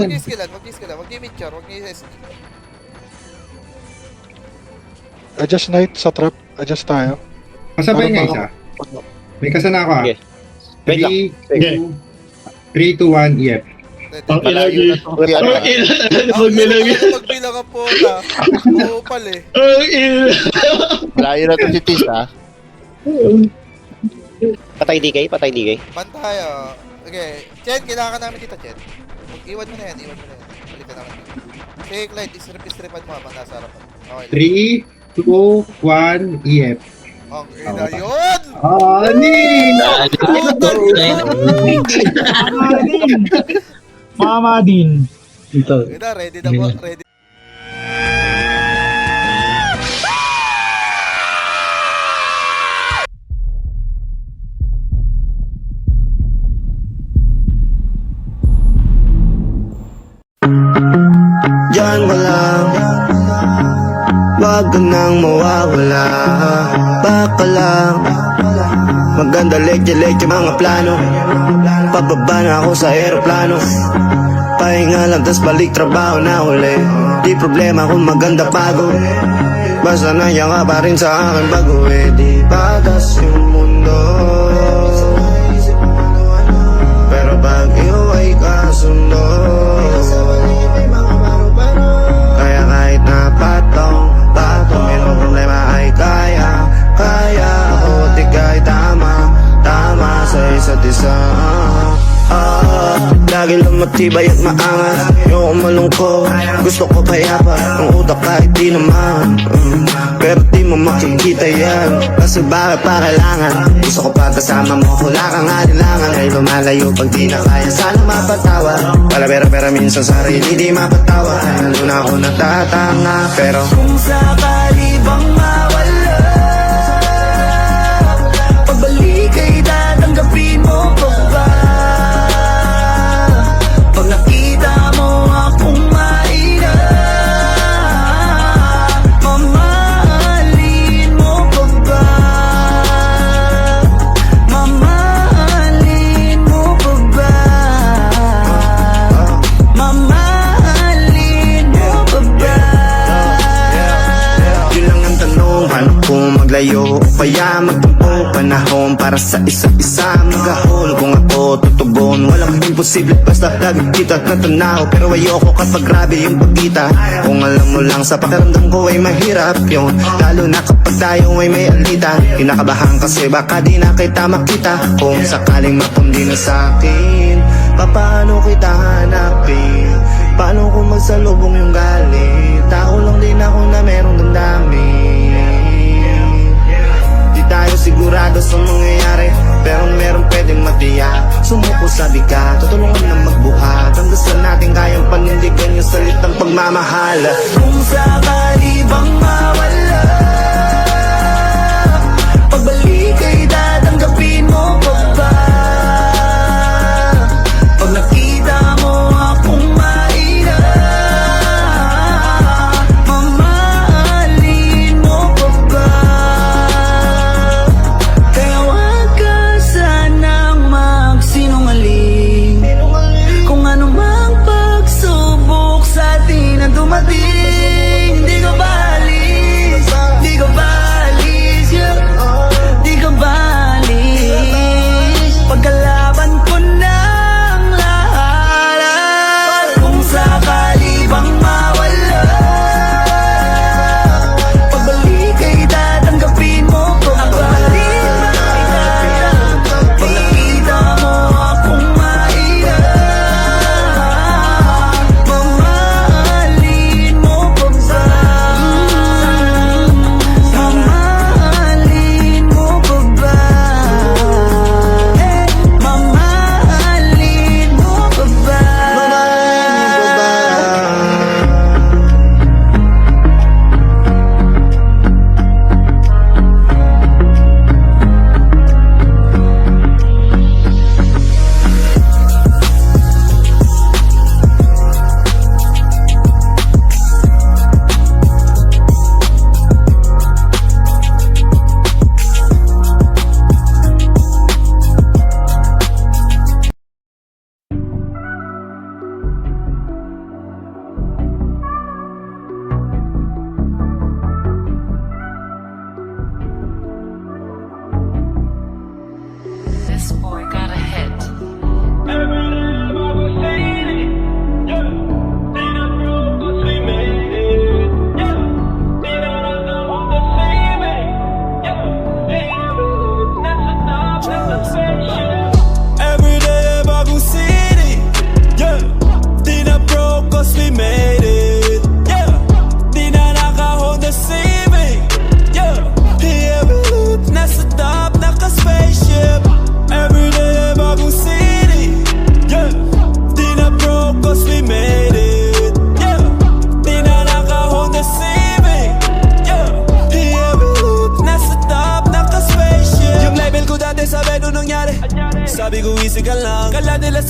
Huwag niyo skillan, huwag niyo skillan, huwag niyo mid-char, huwag niyo SG. Adjust night sa trap. Adjust tayo. Kasabay nga isa. May kasana ako ah. Sige. Wait lang. 3, 2, 1, EF. Ang Malayo ilagi. na to. Kuya, Ang ina talaga pag nilagi. Magbilang ang puta. Upal eh. Ang ina. Malayo na to si Tis, ha? Patay DK, patay DK. Pantay ah. Okay, Chen, kailangan namin dito, Chen. Iwan mo na yan, iwan mo na yan. Balikan namin dito. Take light, istripan mo habang nasa harapan. Okay. 3, 2, 1, EF. Ang ina yun! Anin! Mama din. Ito. Ina, ready na po, ready. Diyan ka lang, wag ka nang mawawala. Baka lang, maganda lekye-lekye mga plano. Pababa na ako sa aeroplano. Pahinga lang tas balik trabaho na uli. Di problema kung maganda pagod. Basta nandiyan ka pa rin sa akin bago di bagas yung mundo. Pero pag iyo ay kasundo, kaya kahit na patong may mga problema ay kaya ako di kahit tama sa isa't isa. Lagi lang matibay at maangas, ayoko malungkot, gusto ko payapa, ang utak kahit di naman. Pero di mo makikita yan, kasi bakit pa kailangan? Gusto ko pa kasama mo, wala kang alilangan. Ay lumalayo pag di na kaya, sana mapatawa. Wala pera minsan sarili di mapatawa. Lalo na ako natatanga, pero kung sakali bang mawala, pagbalik ay tatanggapin mo pa ba? Pag nakita mo akong mahina, mamahalin mo pa ba? Mamahalin mo pa ba? Mamahalin mo pa ba? Yun lang ang tanong, paano kung maglayo o kaya magtampo? Panahon para sa isa't isa, magahol kung ako tutugon. Walang imposible basta lagi kita natanaw. Pero ayoko kapag grabe yung pagkita. Kung alam mo lang sa pakiramdam ko ay mahirap yun, lalo na kapag tayo ay may alita. Kinakabahan kasi baka di na kita makita. Kung sakaling mapundi na sa'kin, paano kita hanapin? Paano kung magsalubong yung galit? Tao lang din ako na merong damdamin. Di tayo sigurado sa mangyayari, pero meron pwedeng matiyak. Sumuko sa bigat, tutulungan na magbuhat. Ang gusto natin kayang panindigan yung salitang pagmamahal. Kung sakali bang mawala, pagbalik ay tatanggapin mo pa ba? Pag nakita mo akong mahina, mamahalin mo pa ba? Kaya wag ka sanang magsinungaling. Kung ano mang pagsubok sa atin na dumating,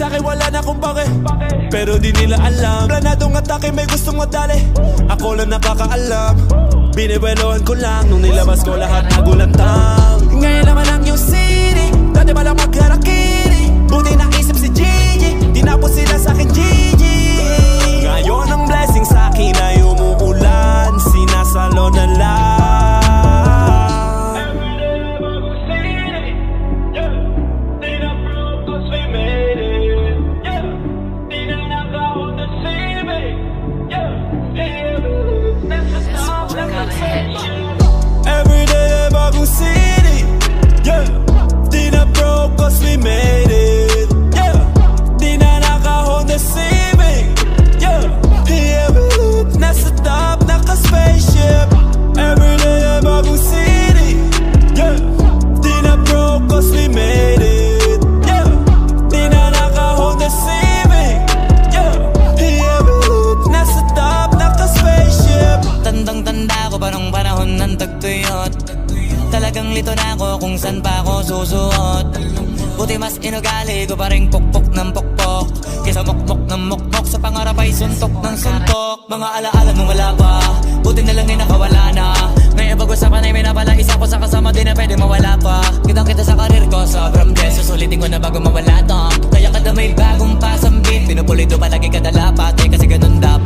sa'kin wala na kung pake, pero di nila alam. Planadong atake may gustong madali, ako lang nakakaalam. Binibelohan ko lang nung nilabas ko lahat nagulantang. Ngayon naman ang yung city, dati ba lang magkarakiri. Buti naisip si Gigi, tinapos sila sa'kin Gigi. Ngayon ang blessing sa'kin ay umuulan, sinasalo na lang. Every day bagong city, yeah. Di na broke cause we made it, yeah. Di na naka-Honda Civic, yeah. Every loop nasa top, naka-spaceship. Every day bagong city, yeah. Di na broke cause we made it, yeah. Di na naka-Honda Civic, yeah. Every loop nasa top, naka-spaceship. Tandang-tanda ko pa nung panahon ng tagtuyot. Talagang lito na ako kung saan pa ako susuot. Buti mas inugali ko pa rin pukpok ng pukpok, kesa mukmok ng mukmok, sa pangarap ay suntok ng suntok. Mga alaala nung wala pa, buti na lang ay nakawala na. Ngayon pag-usapan ay may napala, isa ko sa kasama di na pwede mawala pa. Kitang kita sa karir ko, sobrang blessed, susulitin ko na bago mawala to. Kaya kada may bagong pasambit, pinupulido palagi kada lapat, kasi ganun dapat.